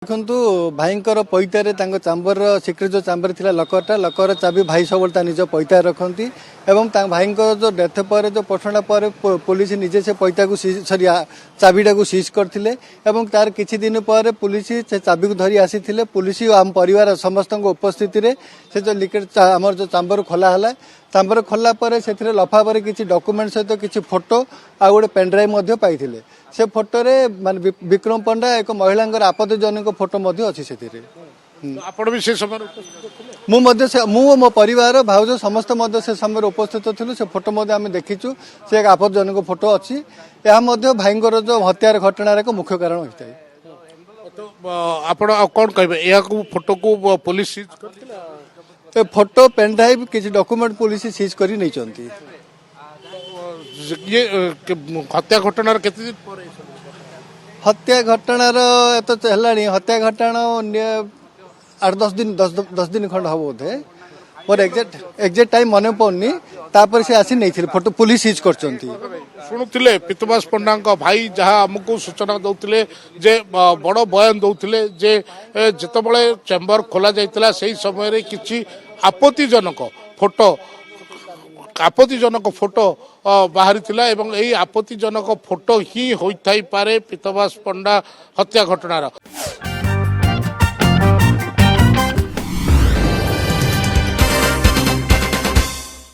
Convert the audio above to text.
ଦେଖନ୍ତୁ ଭାଇଙ୍କର ପଇତାରେ ତାଙ୍କ ଚାମ୍ବରର ସିକ୍ରେଟ ଯେଉଁ ଚାମ୍ବର ଥିଲା ଲକରଟା ଲକର ଚାବି ଭାଇ ସବୁବେଳେ ତା ନିଜ ପଇତାରେ ରଖନ୍ତି ଏବଂ ତାଙ୍କ ଭାଇଙ୍କର ଯେଉଁ ଡେଥ୍ ପରେ ଯେଉଁ ପଠଣା ପରେ ପୋଲିସ ନିଜେ ସେ ପଇତାକୁ ସରି ଚାବିଟାକୁ ସିଜ୍ କରିଥିଲେ ଏବଂ ତାର କିଛି ଦିନ ପରେ ପୋଲିସ ସେ ଚାବିକୁ ଧରି ଆସିଥିଲେ ପୋଲିସ ଆମ ପରିବାର ସମସ୍ତଙ୍କ ଉପସ୍ଥିତିରେ ସେ ଯେଉଁ ଲିକେଟ ଆମର ଯେଉଁ ଚାମ୍ବର ଖୋଲା ହେଲା ଚାମ୍ବର ଖୋଲା ପରେ ସେଥିରେ ଲଫାଫାରେ କିଛି ଡକୁମେଣ୍ଟ ସହିତ କିଛି ଫଟୋ ଆଉ ଗୋଟେ ପେନ୍ଡ୍ରାଇଭ୍ ମଧ୍ୟ ପାଇଥିଲେ ସେ ଫଟୋରେ ମାନେ ବିକ୍ରମ ପଣ୍ଡା ଏକ ମହିଳାଙ୍କର ଆପତ୍ତିଜନକ ଫଟୋ ମଧ୍ୟ ଅଛି ସେଥିରେ ଆପଣ ବି ସେ ସମୟରେ ଉପସ୍ଥିତ ଥିଲେ? ମୁଁ ମୋ ପରିବାର ଭାଉଜ ସମସ୍ତେ ମଧ୍ୟ ସେ ସମୟରେ ଉପସ୍ଥିତ ଥିଲୁ ସେ ଫଟୋ ମଧ୍ୟ ଆମେ ଦେଖିଛୁ ସେ ଏକ ଆପତ୍ତିଜନକ ଫଟୋ ଅଛି ଏହା ମଧ୍ୟ ଭାଇଙ୍କର ଯେଉଁ ହତ୍ୟାର ଘଟଣାର ଏକ ମୁଖ୍ୟ କାରଣ ହୋଇଥାଏ ଆପଣ ଆଉ କ'ଣ କହିବେ ଏହାକୁ ଫଟୋକୁ ପୋଲିସ ସିଜ୍ କରିଥିଲା? ଏ ଫଟୋ ପେନ୍ଡ୍ରାଇଭ୍ କିଛି ଡକୁମେଣ୍ଟ ପୋଲିସ ସିଜ୍ କରି ନେଇଛନ୍ତି ଇଏ ହତ୍ୟା ଘଟଣାର କେତେ ଦିନ ପରେ ହତ୍ୟା ଘଟଣାର ଏତ ହେଲାଣି ହତ୍ୟା ଘଟଣା 8-10 ଦିନ ଖଣ୍ଡ ହବ ବୋଧେ ମୋର ଏକ୍ଜାକ୍ଟ ଟାଇମ୍ ମନେ ପଡୁନି ତାପରେ ସେ ଆସି ନେଇଥିଲେ ଫଟୋ ପୋଲିସ ସିଜ୍ କରିଛନ୍ତି ଶୁଣୁଥିଲେ ପୀତବାସ ପଣ୍ଡାଙ୍କ ଭାଇ ଯାହା ଆମକୁ ସୂଚନା ଦଉଥିଲେ ଯେ ବଡ଼ ବୟାନ ଦଉଥିଲେ ଯେ ଯେତେବେଳେ ଚେମ୍ବର ଖୋଲା ଯାଇଥିଲା ସେହି ସମୟରେ କିଛି ଆପତ୍ତିଜନକ ଫଟୋ ବାହାରିଥିଲା ଏବଂ ଏହି ଆପତ୍ତିଜନକ ଫଟୋ ହିଁ ହୋଇଥାଇପାରେ ପୀତବାସ ପଣ୍ଡା ହତ୍ୟା ଘଟଣାର।